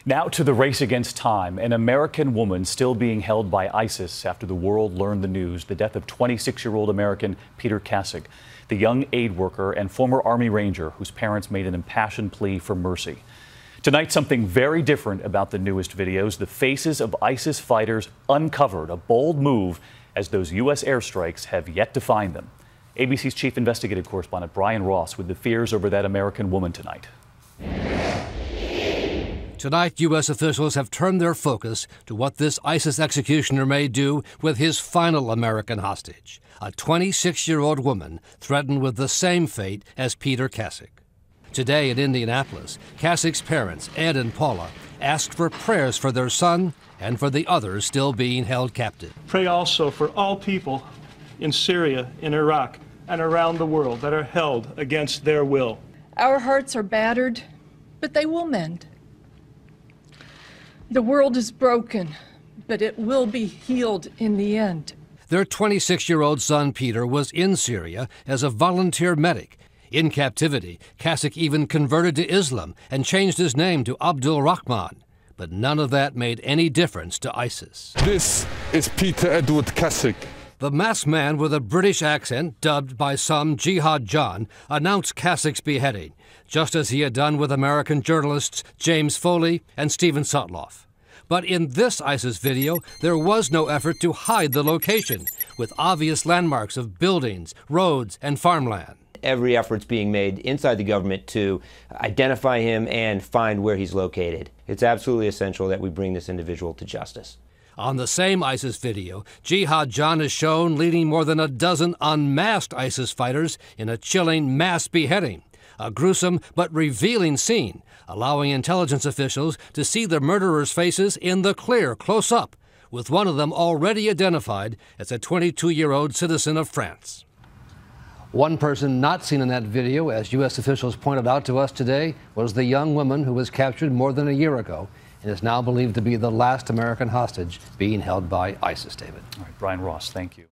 Now to the race against time. An American woman still being held by ISIS after the world learned the news, the death of 26-year-old American Peter Kassig, the young aid worker and former Army Ranger whose parents made an impassioned plea for mercy. Tonight, something very different about the newest videos. The faces of ISIS fighters uncovered, a bold move as those U.S. airstrikes have yet to find them. ABC's chief investigative correspondent Brian Ross with the fears over that American woman tonight. Tonight, U.S. officials have turned their focus to what this ISIS executioner may do with his final American hostage, a 26-year-old woman threatened with the same fate as Peter Kassig. Today in Indianapolis, Kassig's parents, Ed and Paula, asked for prayers for their son and for the others still being held captive. Pray also for all people in Syria, in Iraq, and around the world that are held against their will. Our hearts are battered, but they will mend. The world is broken, but it will be healed in the end. Their 26-year-old son, Peter, was in Syria as a volunteer medic. In captivity, Kassig even converted to Islam and changed his name to Abdul Rahman. But none of that made any difference to ISIS. This is Peter Edward Kassig. The masked man with a British accent, dubbed by some Jihad John, announced Kassig's beheading, just as he had done with American journalists James Foley and Stephen Sotloff. But in this ISIS video, there was no effort to hide the location, with obvious landmarks of buildings, roads, and farmland. Every effort's being made inside the government to identify him and find where he's located. It's absolutely essential that we bring this individual to justice. On the same ISIS video, Jihad John is shown leading more than a dozen unmasked ISIS fighters in a chilling mass beheading, a gruesome but revealing scene, allowing intelligence officials to see the murderers' faces in the clear, close up, with one of them already identified as a 22-year-old citizen of France. One person not seen in that video, as U.S. officials pointed out to us today, was the young woman who was captured more than a year ago and is now believed to be the last American hostage being held by ISIS, David. All right, Brian Ross, thank you.